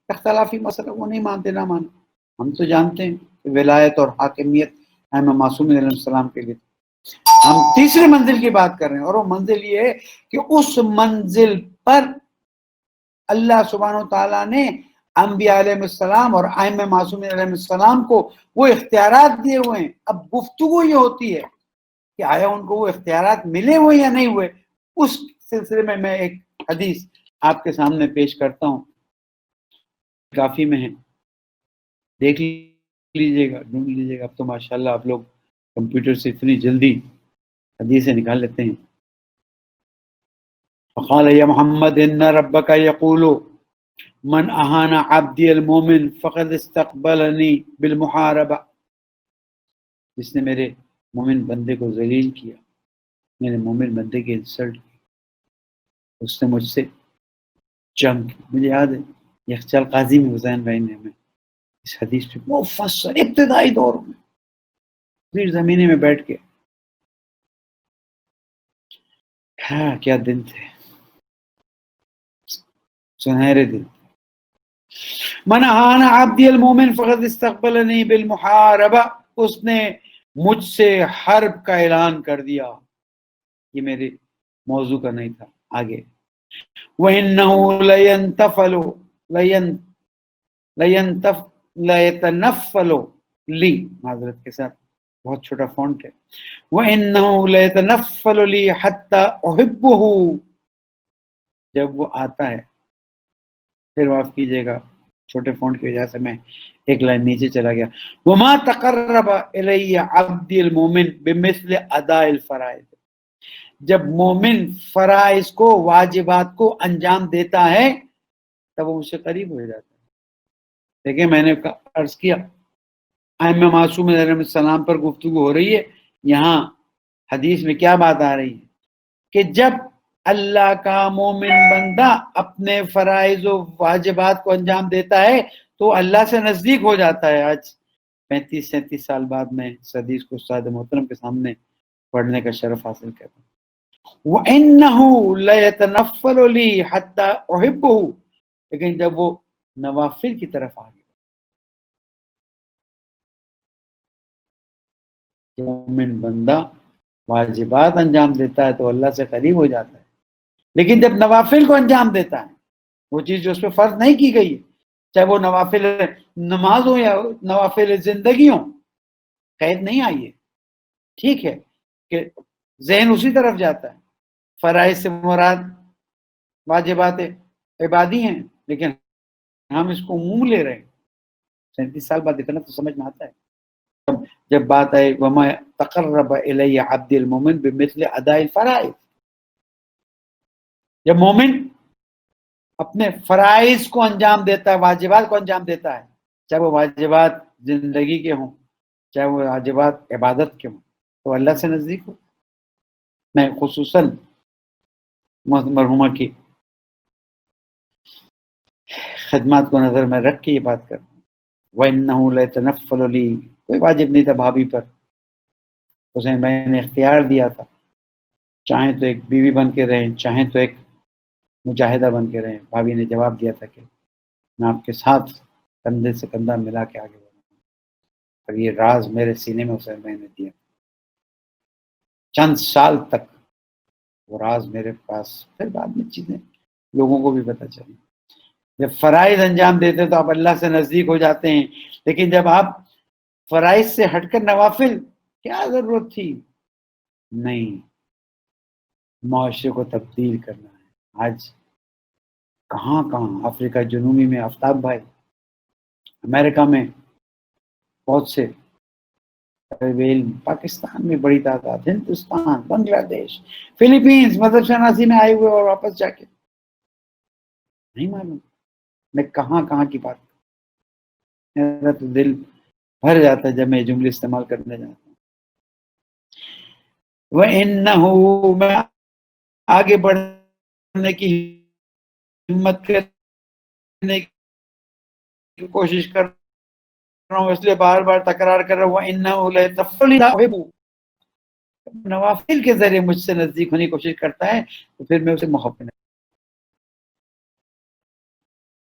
اختلافی مسئلہ، وہ نہیں مانتے نہ مانتے، ہم تو جانتے ہیں کہ ولایت اور حاکمیت ائمہ معصومین علیہ السلام کے لیے۔ ہم تیسری منزل کی بات کر رہے ہیں، اور وہ منزل یہ ہے کہ اس منزل پر اللہ سبحانہ تعالیٰ نے انبیاء علیہ السلام اور ائمہ معصومین علیہ السلام کو وہ اختیارات دیے ہوئے ہیں۔ اب گفتگو یہ ہوتی ہے کہ آیا ان کو وہ اختیارات ملے ہوئے یا نہیں ہوئے۔ اس سلسلے میں میں ایک حدیث آپ کے سامنے پیش کرتا ہوں، کافی میں ہے، دیکھ لیجئے گا، ڈھونڈ لیجئے گا۔ اب تو ماشاءاللہ آپ لوگ کمپیوٹر سے اتنی جلدی حدیثیں نکال لیتے ہیں۔ فقال یا محمد ان ربک یقول من اہان عبدی المومن فقد استقبلنی بالمحاربہ، جس نے میرے مومن بندے کو ذلیل کیا، میرے مومن بندے کی انسلٹ کی، اس نے مجھ سے جنگ کی۔ مجھے یاد ہے یخچال قاضی میں حسین بھائی نے ہمیں اس حدیث پہ مفصل ابتدائی دور میں زیر زمینے میں بیٹھ کے، ہاں کیا دن تھے، سنہرے دن۔ من اہان عبدی المومن فقد استقبلنی بالمحاربہ، اس نے مجھ سے حرب کا اعلان کر دیا۔ یہ میرے موضوع کا نہیں تھا، آگے۔ وَإِنَّهُ لَيَتَنَفَّلُ لِي، معذرت کے ساتھ بہت چھوٹا فونٹ ہے، وَإِنَّهُ لَيَتَنَفَّلُ لِي حَتَّى أُحِبُّهُ، جب وہ آتا ہے، پھر معاف کیجیے گا چھوٹے فونٹ کی وجہ سے میں ایک لائن نیچے چلا گیا۔ وَمَا تَقَرَّبَ إِلَيَّ عَبْدِي الْمُؤْمِنُ بِمِثْلِ أَدَاءِ الْفَرَائِضِ، جب مومن فرائض کو، واجبات کو انجام دیتا ہے تب وہ مجھ سے قریب ہو جاتا ہے۔ دیکھیں میں نے عرض کیا ائمہ معصوم علیہ السلام پر گفتگو ہو رہی ہے، یہاں حدیث میں کیا بات آ رہی ہے کہ جب اللہ کا مومن بندہ اپنے فرائض و واجبات کو انجام دیتا ہے تو اللہ سے نزدیک ہو جاتا ہے۔ آج 35-37 سال بعد میں اس حدیث کو استاد محترم کے سامنے پڑھنے کا شرف حاصل کرتا ہوں۔ وَإِنَّهُ لَيَتَنَفَّلُ لِي حَتَّى أُحِبُّهُ، لیکن جب وہ نوافل کی طرف آ گیا، مومن بندہ واجبات انجام دیتا ہے تو اللہ سے قریب ہو جاتا ہے، لیکن جب نوافل کو انجام دیتا ہے، وہ چیز جو اس پہ فرض نہیں کی گئی ہے، چاہے وہ نوافل نماز ہو یا نوافل زندگی ہو، قید نہیں آئی ہے، ٹھیک ہے کہ ذہن اسی طرف جاتا ہے، فرائض سے مراد واجبات عبادی ہیں، لیکن ہم اس کو عموم لے رہے ہیں۔ 37 سال بعد اتنا تو سمجھ میں آتا ہے جب بات آئے وما تقرب الی عبد المومن بمثل اداء الفرائض، جب مومن اپنے فرائض کو انجام دیتا ہے، واجبات کو انجام دیتا ہے، چاہے وہ واجبات زندگی کے ہوں چاہے وہ واجبات عبادت کے ہوں، تو اللہ سے نزدیک ہو. میں خصوصاً مرحومہ کی خدمات کو نظر میں رکھ کے یہ بات کر رہا ہوں. وَإِنَّهُ لَيَتَنَفَّلُ لِي، کوئی واجب نہیں تھا بھابھی پر، اسے میں نے اختیار دیا تھا، چاہیں تو ایک بیوی بن کے رہیں، چاہیں تو ایک مجاہدہ بن کے رہیں. بھابھی نے جواب دیا تھا کہ میں آپ کے ساتھ کندھے سے کندھا ملا کے آگے بڑھوں گا. اور یہ راز میرے سینے میں اسے میں نے دیا. چند سال تک وہ راز میرے پاس، پھر بعد میں چیزیں لوگوں کو بھی پتہ چلی. جب فرائض انجام دیتے تو آپ اللہ سے نزدیک ہو جاتے ہیں، لیکن جب آپ فرائض سے ہٹ کر نوافل، کیا ضرورت تھی؟ نہیں، معاشرے کو تبدیل کرنا ہے. آج کہاں کہاں، افریقہ جنوبی میں آفتاب بھائی، امریکہ میں بہت سے طالب علم، پاکستان میں بڑی تعداد، ہندوستان، بنگلہ دیش، فلیپینز مذہب شناسی میں آئے ہوئے اور واپس جا کے نہیں معلوم میں کہاں کہاں کی بات. میرا تو دل بھر جاتا ہے جب میں جملے استعمال کرنے جاتا ہوں. وَإِنَّهُ، میں آگے بڑھنے کی ہمت کرنے کی کوشش کر رہا ہوں، اس لیے بار بار تکرار کر رہا ہوں وَإِنَّهُ لَيَتَنَفَّلُ، نوافل کے ذریعے مجھ سے نزدیک ہونے کی کوشش کرتا ہے تو پھر میں اسے محبت نہیں.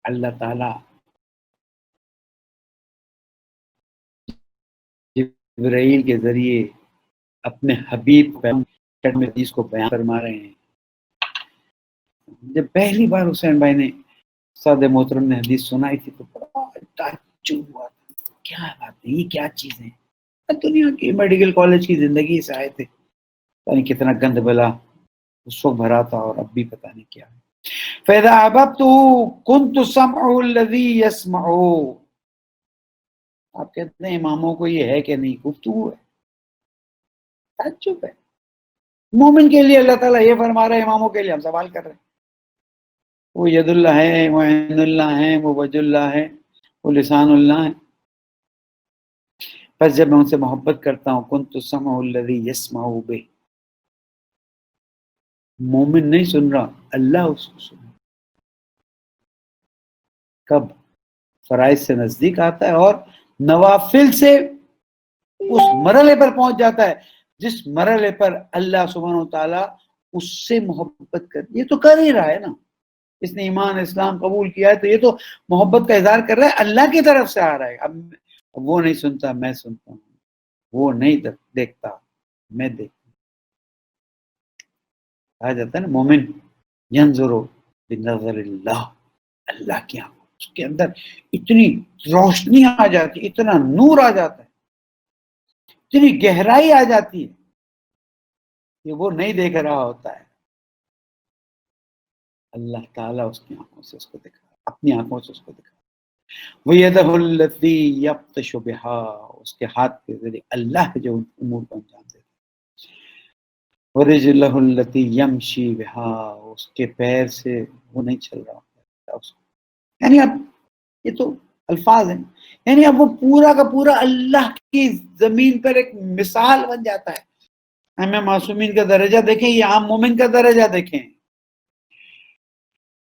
اللہ تعالیٰ جبرائیل کے ذریعے اپنے حبیب حدیث کو بیان فرما رہے ہیں. جب پہلی بار حسین بھائی نے سعد محترم نے حدیث سنائی تھی تو بڑا تعجب ہوا. کیا بات ہے، یہ کیا چیز ہے؟ دنیا کی میڈیکل کالج کی زندگی سے آئے تھے، پتہ نہیں کتنا گند بلا اس وقت بھرا تھا اور اب بھی پتہ نہیں کیا ہے. فَإِذَا أَحْبَبْتُهُ كُنْتُ سَمْعَهُ الَّذِي يَسْمَعُ. آپ کہتے ہیں اماموں کو یہ ہے کہ نہیں؟ گفتگو ہے، تعجب ہے. مومن کے لیے اللہ تعالیٰ یہ فرما رہے ہیں، اماموں کے لیے ہم سوال کر رہے ہیں. وہ ید اللہ ہے، وہ عین اللہ ہے، وہ وجہ اللہ ہے، وہ لسان اللہ ہے. پس جب میں ان سے محبت کرتا ہوں کنت سمع الذی یسمع بہ، مومن نہیں سن رہا، اللہ اس کو سن رہا. کب؟ فرائض سے نزدیک آتا ہے اور نوافل سے اس مرحلے پر پہنچ جاتا ہے جس مرحلے پر اللہ سبحانہ و تعالیٰ اس سے محبت کر، یہ تو کر ہی رہا ہے نا. اس نے ایمان اسلام قبول کیا ہے تو یہ تو محبت کا اظہار کر رہا ہے، اللہ کی طرف سے آ رہا ہے. اب وہ نہیں سنتا، میں سنتا ہوں. وہ نہیں دیکھتا، میں دیکھتا ہوں. کہا جاتا ہے نا مومن ینظر بنظر اللہ، اللہ کی آنکھ، اس کے اندر اتنی روشنی آ جاتی، اتنا نور آ جاتا ہے، اتنی گہرائی آ جاتی ہے کہ وہ نہیں دیکھ رہا ہوتا ہے، اللہ تعالیٰ اس کی آنکھوں سے اس کو دکھا، اپنی آنکھوں سے اس کو دکھا. وَيَدَهُ الَّتِي يَبْطِشُ بِهَا، اس کے ہاتھ کے ذریعے اللہ جو امور کو انجام دیتا ہے. وَرِجْلَهُ الَّتِي يَمْشِي بِهَا، اس کے پیر سے وہ نہیں چل رہا ہوتا اس کو. یعنی اب یہ تو الفاظ ہیں، یعنی اب وہ پورا کا پورا اللہ کی زمین پر ایک مثال بن جاتا ہے. ہمیں معصومین کا درجہ دیکھیں، یہ عام مومن کا درجہ دیکھیں.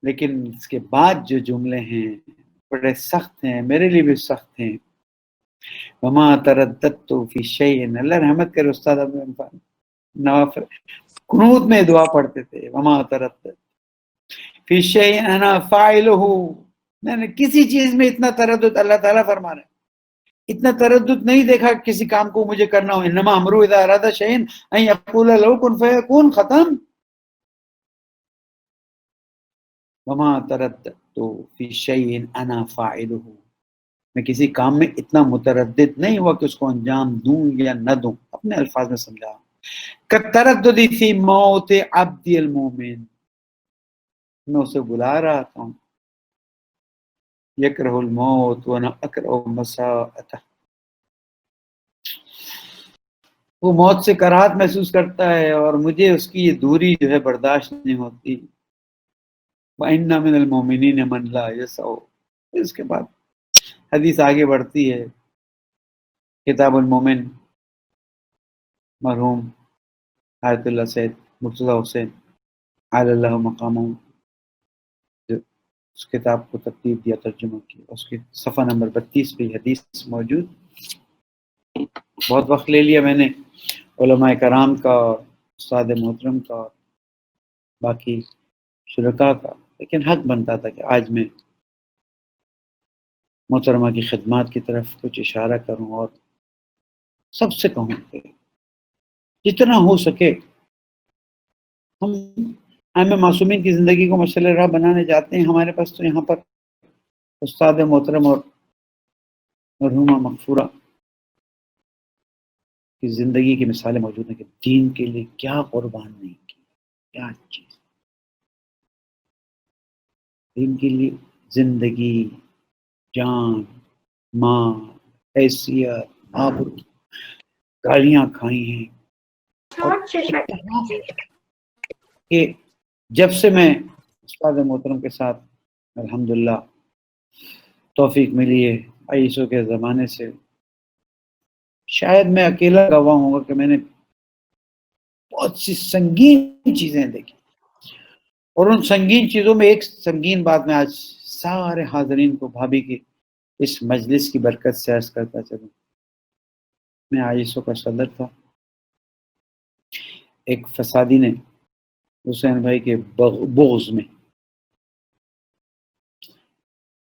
لیکن اس کے بعد جو جملے ہیں بڑے سخت ہیں، میرے لیے بھی سخت ہیں. وما ترددت فی شیء، اللہ رحمت کرے استاد نوافل قنوت میں دعا پڑھتے تھے. وما ترددت فی شیء انا فاعلہ، میں نے کسی چیز میں اتنا تردد، اللہ تعالیٰ فرما رہے ہیں اتنا تردد نہیں دیکھا کسی کام کو مجھے کرنا ہو. انما امرہ اذا اراد شیئا ان یقول له کن فیکون، ختم. وما ترددت فی شیء انا فاعلہ، میں کسی کام میں اتنا متردد نہیں ہوا کہ اس کو انجام دوں یا نہ دوں. اپنے الفاظ میں سمجھا. کترددی فی موت عبدی المومن، میں اسے بلا رہا تھا، یکرہ الموت وانا اکرہ مساءتہ، وہ موت سے کراہت محسوس کرتا ہے اور مجھے اس کی یہ دوری جو ہے برداشت نہیں ہوتی. وَإِنَّ مِنَ الْمُؤْمِنِينَ مَنْ لَا يَسْعُ. اس کے بعد حدیث آگے بڑھتی ہے کتاب المومن مرحوم آیت اللہ سید مرتضی حسین علی اللہ مقامہ، جو اس کتاب کو ترتیب دیا، ترجمہ کیا، اس کی صفحہ نمبر 32 پہ حدیث موجود. بہت وقت لے لیا میں نے علماء کرام کا، استاد محترم کا، باقی شرکاء کا، لیکن حق بنتا تھا کہ آج میں محترمہ کی خدمات کی طرف کچھ اشارہ کروں اور سب سے کہوں کہ جتنا ہو سکے ہم ائمہ معصومین کی زندگی کو مشعل راہ بنانے جاتے ہیں. ہمارے پاس تو یہاں پر استاد محترم اور مرحومہ مغفورہ کی زندگی کی مثالیں موجود ہیں کہ دین کے لیے کیا قربان نہیں کی، کیا چیز دین کے لیے، زندگی، جان، ماں، حیثیت، آبرو، گالیاں کھائی ہیں. اور کہ جب سے میں استاد محترم کے ساتھ الحمدللہ توفیق ملی ہے آئیسو کے زمانے سے، شاید میں اکیلا گواہ ہوں گا کہ میں نے بہت سی سنگین چیزیں دیکھی، اور ان سنگین چیزوں میں ایک سنگین بات میں آج سارے حاضرین کو بھابھی کی اس مجلس کی برکت سے عرض کرتا چلوں. میں آئیسو کا صدر تھا. ایک فسادی نے حسین بھائی کے بغض میں،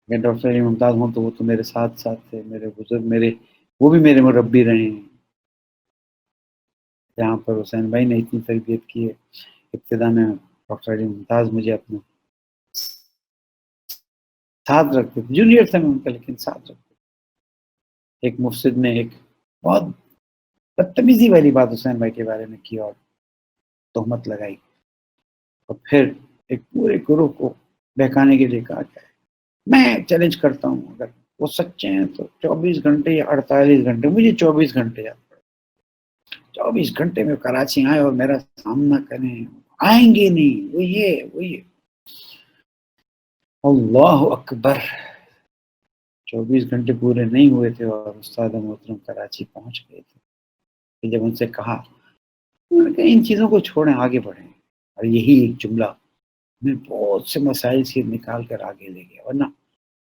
اگر ڈاکٹر علی ممتاز ہوں تو وہ تو میرے ساتھ تھے، میرے بزرگ، وہ بھی میرے مربی رہے ہیں. جہاں پر حسین بھائی نے اتنی تربیت کی ہے، ابتدا میں ڈاکٹر علی ممتاز مجھے اپنے ساتھ رکھتے تھے، جونیئر تھا میں ان کا لیکن ساتھ رکھتے تھے. ایک مفسد نے ایک بہت بدتمیزی والی بات حسین بھائی کے بارے میں کی اور تہمت لگائی، اور پھر ایک پورے گروہ کو بہکانے کے لیے کہا جائے. میں چیلنج کرتا ہوں اگر وہ سچے ہیں تو 24 گھنٹے یا 48 گھنٹے، مجھے 24 گھنٹے یاد پڑے، 24 گھنٹے میں کراچی آئے اور میرا سامنا کریں. آئیں گے نہیں، وہ یہ اللہ اکبر. 24 گھنٹے پورے نہیں ہوئے تھے اور استاد محترم کراچی پہنچ گئے تھے. کہ جب ان سے کہا کہ ان چیزوں کو چھوڑیں، آگے بڑھیں، اور یہی ایک جملہ میں بہت سے مسائل سے نکال کر آگے لے گیا. ورنہ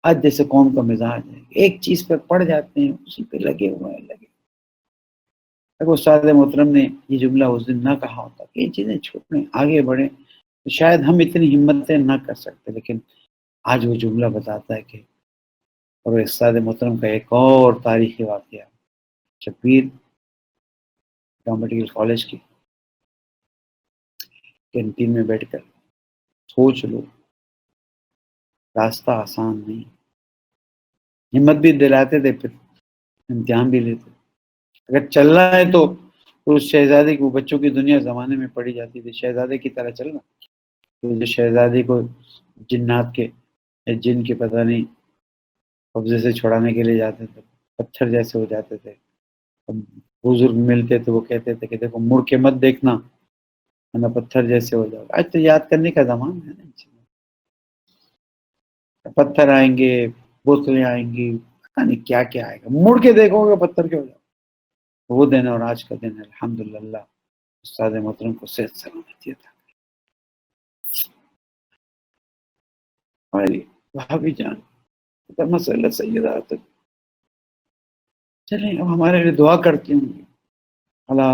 آج جیسے قوم کا مزاج ہے، ایک چیز پہ پڑ جاتے ہیں، اسی پہ لگے ہوئے ہیں. اگر استاد محترم نے یہ جملہ اس دن نہ کہا ہوتا کہ یہ چیزیں چھوڑیں، آگے بڑھیں، تو شاید ہم اتنی ہمتیں نہ کر سکتے. لیکن آج وہ جملہ بتاتا ہے کہ، اور استاد محترم کا ایک اور تاریخی واقعہ، شبیر میڈیکل کالج کی کینٹین میں بیٹھ کر سوچ لو، راستہ آسان نہیں، ہمت بھی دلاتے تھے، پھر امتحان بھی لیتے. اگر چلنا ہے تو اس شہزادے کو، بچوں کی دنیا زمانے میں پڑی جاتی تھی، شہزادے کی طرح چلنا. تو شہزادے کو جنات کے، جن کے پتہ نہیں قبضے سے چھڑانے کے لیے جاتے تھے، پتھر جیسے ہو جاتے تھے. بزرگ ملتے تھے، وہ کہتے تھے کہ دیکھو مڑ کے مت دیکھنا ورنہ پتھر جیسے ہو جاؤ. آج تو یاد کرنے کا زمان ہے نا، پتھر آئیں گے، بوتلیں آئیں گی، پتہ نہیں کیا کیا آئے گا، مڑ کے دیکھو گے پتھر کے ہو جاؤ. وہ دن اور آج کا دن الحمدللہ استاد محترم کو صحت سلامتی تھا. ہماری بھابھی جان مسئلہ سیدہ تک چلیں، اب ہمارے لیے دعا کرتی ہوں گی. اللہ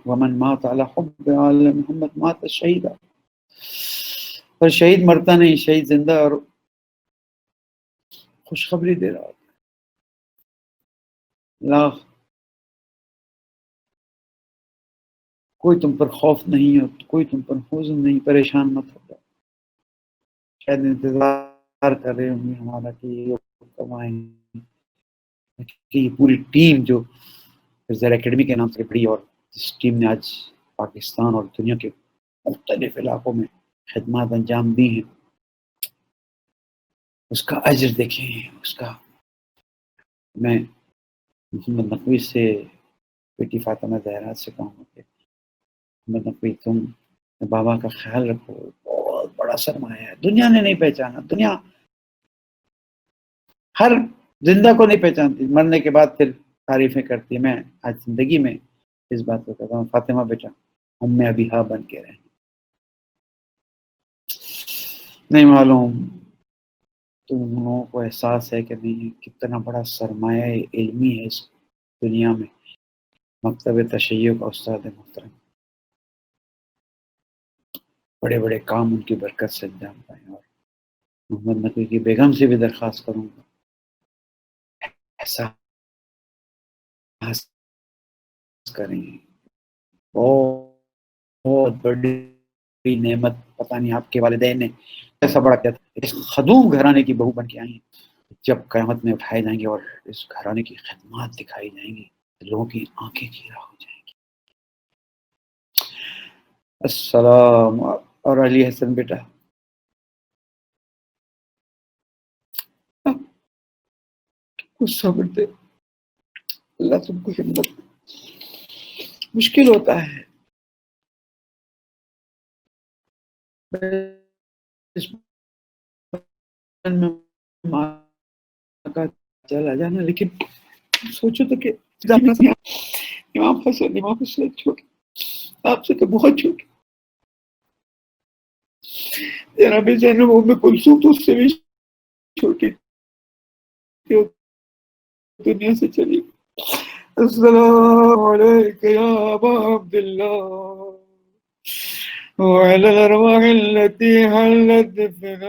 ومن مات علی حب آل محمد مات شہیدہ. اور شہید مرتا نہیں، شہید زندہ اور خوشخبری دے رہا ہوتا ہے. اللہ کوئی تم پر خوف نہیں ہو، کوئی تم پر حزن نہیں، پریشان مت ہو. شاید انتظار کر رہے ہوں گے ہمارا کہ یہ کب آئیں گے. کہ یہ پوری ٹیم جو زیر اکیڈمی کے نام سے بڑی، اور جس ٹیم نے آج پاکستان اور دنیا کے مختلف علاقوں میں خدمات انجام دی ہیں، اس کا اجر دیکھیں. اس کا میں محمد نقوی سے، بیٹی فاطمہ زہرا سے کہوں گا کہ محمد نقوی تم بابا کا خیال رکھو، بہت بڑا سرمایہ ہے. دنیا نے نہیں پہچانا، دنیا ہر زندہ کو نہیں پہچانتی، مرنے کے بعد پھر تعریفیں کرتی ہے. میں آج زندگی میں اس بات کو کہتا ہوں فاطمہ بیٹا ہم میں ابھی ہاں بن کے رہیں. نہیں معلوم تم لوگوں کو احساس ہے کہ نہیں کتنا بڑا سرمایہ علمی ہے اس دنیا میں مکتب تشیع کا استاد محترم. بڑے بڑے کام ان کی برکت سے انجام پائیں. اور محمد نقوی کی بیگم سے بھی درخواست کروں گا احساس کریں. بہت بڑی نعمت پتہ نہیں آپ کے والدین نے ایسا بڑا کیا تھا. اس خدوم گھرانے کی بہو بن کے آئی ہیں. جب قیامت میں اٹھائے جائیں گے اور اس گھرانے کی خدمات دکھائی جائیں گی لوگوں کی آنکھیں کھیرا ہو جائیں گی. السلام. اور علی حسن بیٹا کچھ صبر دے اللہ تم کو ہمت. مشکل ہوتا ہے چلا جانا لیکن سوچو تو کہ امام حسین چھوٹے آپ سے تو بہت چھوٹے. جناب زینب ام کلثوم تو اس سے بھی چھوٹی دنیا سے چلی. السلام علیک یا ابا عبداللہ وعلی الارواح التي حلت بفنائك.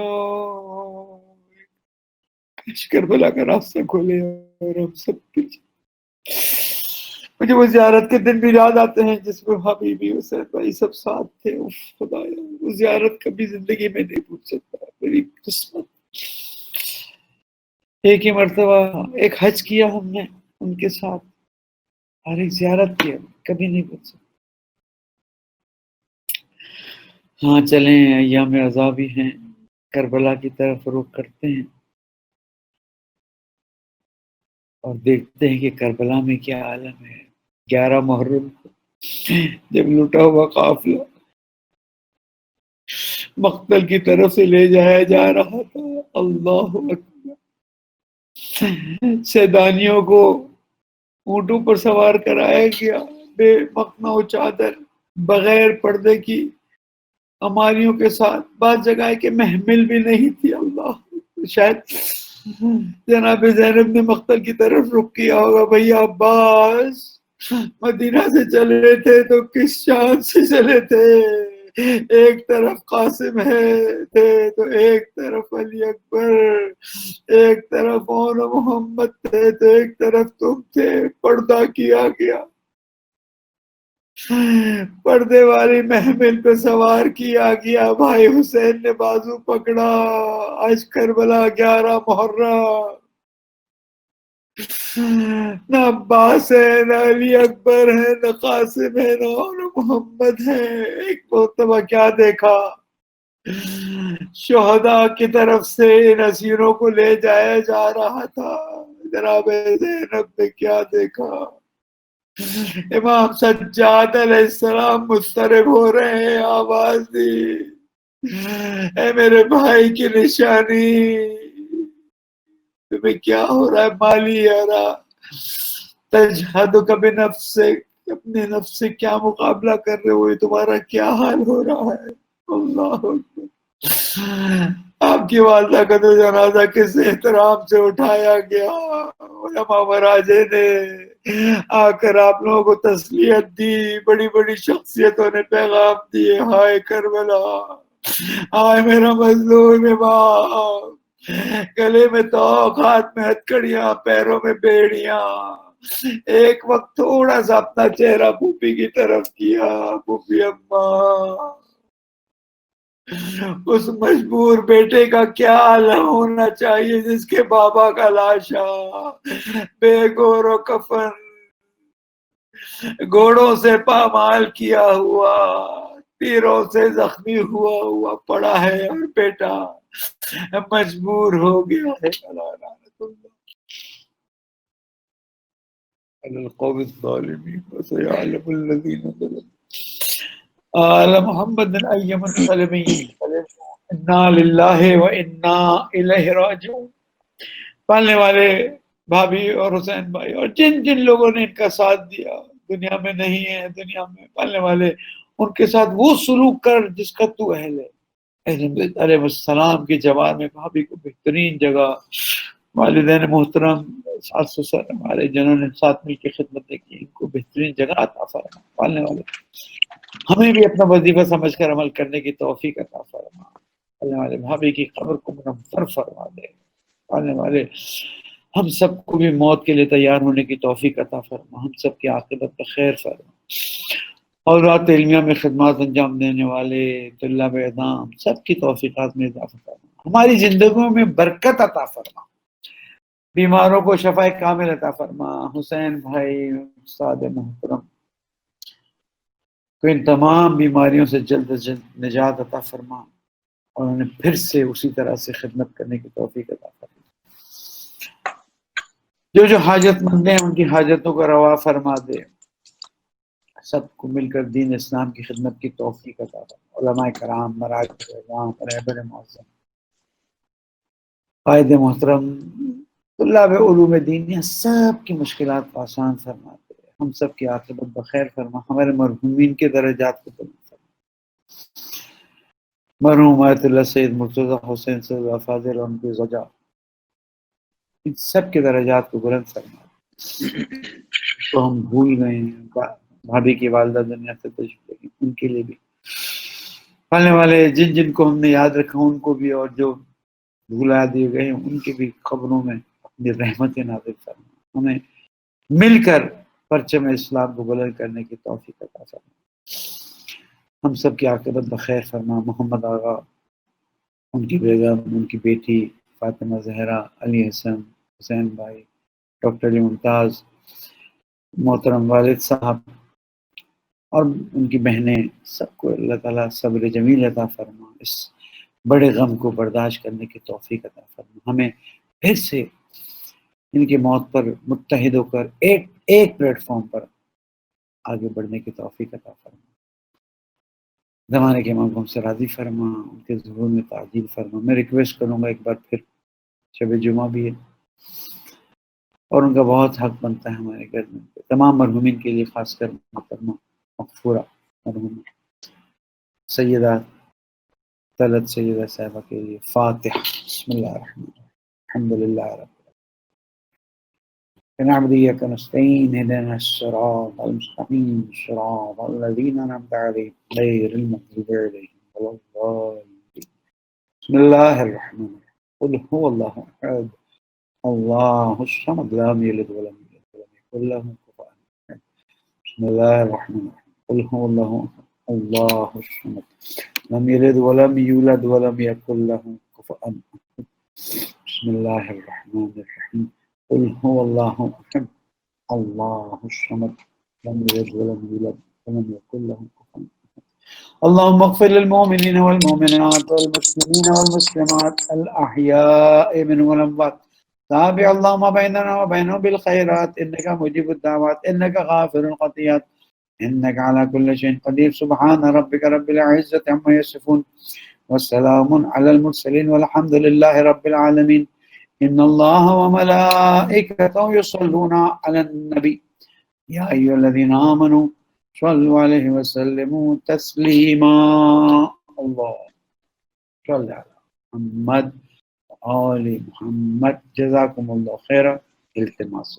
کربلا کا راستہ کھولے اور ہم سب کچھ. مجھے وہ زیارت کے دن بھی یاد آتے ہیں جس میں حبیبی حسین بھائی سب ساتھ تھے. خدایا وہ زیارت کبھی زندگی میں نہیں بھول سکتا. میری قسمت. ایک ہی مرتبہ ایک حج کیا ہم نے ان کے ساتھ اور ایک زیارت کیا کبھی نہیں بھول سکتا. ہاں چلیں ایام عذابی ہیں کربلا کی طرف رخ کرتے ہیں اور دیکھتے ہیں کہ کربلا میں کیا عالم ہے. 11 محرم کو جب لوٹا ہوا قافلہ مقتل کی طرف سے لے جایا جا رہا تھا. اللہ اکبر. سیدانیوں کو اونٹوں پر سوار کرایا گیا بے مخمہ و چادر بغیر پردے کی اماریوں کے ساتھ. بعض جگہ کہ محمل بھی نہیں تھی. اللہ شاید جناب زینب نے مقتل کی طرف رخ کیا ہوگا. بھیا عباس مدینہ سے چلے تھے تو کس شان سے چلے تھے. ایک طرف قاسم تھے تو ایک طرف علی اکبر ایک طرف اور محمد تھے تو ایک طرف تم تھے. پردہ کیا گیا پردے والی محمل پہ سوار کیا گیا. بھائی حسین نے بازو پکڑا. آج کربلا 11 محرم. نہ عباس ہے نہ علی اکبر ہے نہ قاسم ہے نہ محمد ہے. ایک مرتبہ کیا دیکھا شہداء کی طرف سے ان اسیروں کو لے جایا جا رہا تھا. جناب زینب نے کیا دیکھا امام سجاد علیہ السلام مضطرب ہو رہے ہیں. آواز دی اے میرے بھائی کی نشانی تمہیں کیا ہو رہا ہے. مالی یارا تجہد کبھی نفس سے اپنے نفس سے کیا مقابلہ کر رہے ہو. تمہارا کیا حال ہو رہا ہے. اللہ اکبر. آپ کی والدہ کا تو جنازہ کس احترام سے اٹھایا گیا. علماء مراجع نے آ کر آپ لوگوں کو تسلیت دی. بڑی بڑی شخصیتوں نے پیغام دیے. ہائے کربلا ہائے میرا مظلوم امام. گلے میں توق ہاتھ میں ہتھکڑیاں پیروں میں بیڑیاں. ایک وقت تھوڑا سا اپنا چہرہ پھوپھی کی طرف کیا. پھوپھی اماں اس مجبور بیٹے کا کیا حال ہونا چاہیے جس کے بابا کا لاشا بے گور و کفن گھوڑوں سے پامال کیا ہوا تیروں سے زخمی ہوا پڑا ہے اور بیٹا مجبور ہو گیا ہے. القوم الظالمین وسيعلم الذين ظلموا آل محمد أيما القلمين انا للہ و انا الیہ راجعون. پالنے والے بھابھی اور حسین بھائی اور جن جن لوگوں نے ان کا ساتھ دیا، دنیا میں نہیں ہے، دنیا میں پالنے والے، ان کے ساتھ وہ سلوک کر جس کا تو اہل ہے۔ علیہ السلام کی جوان میں بھابھی کو بہترین جگہ، والدین محترم ساس سسر ہمارے جنہوں نے ساتھ مل کے خدمت کی، ان کو بہترین جگہ عطا فرما، پالنے والے ہمیں بھی اپنا وظیفہ سمجھ کر عمل کرنے کی توفیق عطا فرما، پالنے والے بھابھی کی قبر کو منور فرما دے، پالنے والے ہم سب کو بھی موت کے لیے تیار ہونے کی توفیق عطا فرما، ہم سب کی عاقبت پر خیر فرما، اور رات علمیہ میں خدمات انجام دینے والے طلاب اعظام سب کی توفیقات میں اضافہ فرما، ہماری زندگیوں میں برکت عطا فرما، بیماروں کو شفا کامل عطا فرما، حسین بھائی استاد محترم کو ان تمام بیماریوں سے جلد از جلد نجات عطا فرما، اور انہیں پھر سے اسی طرح سے خدمت کرنے کی توفیق عطا فرما، جو حاجت مند ہیں ان کی حاجتوں کو روا فرما دے، سب کو مل کر دین اسلام کی خدمت کی توفیق عطا فرما، علماء کرام، مراجع اعظام، رہبر معظم، قائد محترم، طلاب علوم دین، یہ سب کی مشکلات کو آسان فرما دے، ہم سب کی عاقبت بخیر فرما، ہمارے مرحومین کے درجات کو بلند فرما، مرحوم آیت اللہ سید مرتضی حسین صاحب فاضل اور ان کی زوجہ، ان سب کے درجات کو بلند فرما، تو ہم بھول گئے ہیں، بھابھی کی والدہ دنیا سے تشریف لے گئی، ان کے لیے بھی، پالنے والے جن جن کو ہم نے یاد رکھا ان کو بھی، اور جو بھلا دیے گئے ان کے بھی قبروں میں اپنی رحمت نازل فرما، ہمیں مل کر پرچم اسلام کو بلند کرنے کی توفیق عطا فرما، ہم سب کی عاقبت بخیر فرما، محمد آغا، ان کی بیگم، ان کی بیٹی فاطمہ زہرا، علی حسن، حسین بھائی، ڈاکٹر علی ممتاز، محترم والد صاحب اور ان کی بہنیں، سب کو اللہ تعالیٰ صبر جمیل عطا فرما، اس بڑے غم کو برداشت کرنے کی توفیق عطا فرما، ہمیں پھر سے ان کی موت پر متحد ہو کر ایک پلیٹ فارم پر آگے بڑھنے کی توفیق عطا فرما، زمانے کے امام کو ہم سے راضی فرما، ان کے ظہور میں تعجیل فرما۔ میں ریکویسٹ کروں گا ایک بار پھر، شب جمعہ بھی ہے اور ان کا بہت حق بنتا ہے ہمارے گھر میں، تمام مرحومین کے لیے، خاص کر محترمہ مغفورہ مرحومہ سیدہ طلعت سیدہ صاحبہ کے لیے فاتح۔ بسم اللہ الرحمن الرحیم، الحمد للہ رب نعبد إياك نستعين اهدنا الصراط المستقيم صراط الذين أنعمت عليهم غير المغضوب عليهم ولا الضالين، بسم الله الرحمن الرحيم، قل هو الله أحد الله الصمد لم يلد ولم يولد ولم يكن له كفوا أحد، بسم الله الرحمن الرحيم، قل هو الله أحد الله الصمد لم يلد ولم يولد ولم يكن له كفوا أحد، بسم الله الرحمن الرحيم، قل هو الله أحد الله الصمد لم يلد ولم يولد ولم يكن له كفوا أحد، اللهم اغفر للمؤمنين والمؤمنات والمسلمين والمسلمات الأحياء منهم والأموات، تابع اللهم بيننا وبينهم بالخيرات إنك مجيب الدعوات إنك غافر الخطيئات إنك على كل شيء قدير، سبحان ربك رب العزة عما يصفون والسلام على المرسلين والحمد لله رب العالمين، إن الله وملائكته يصلون على النبي يا أيها الذين آمنوا صلوا عليه وسلموا تسليما، الله صل على محمد آل محمد، جزاكم الله خيرا، التماس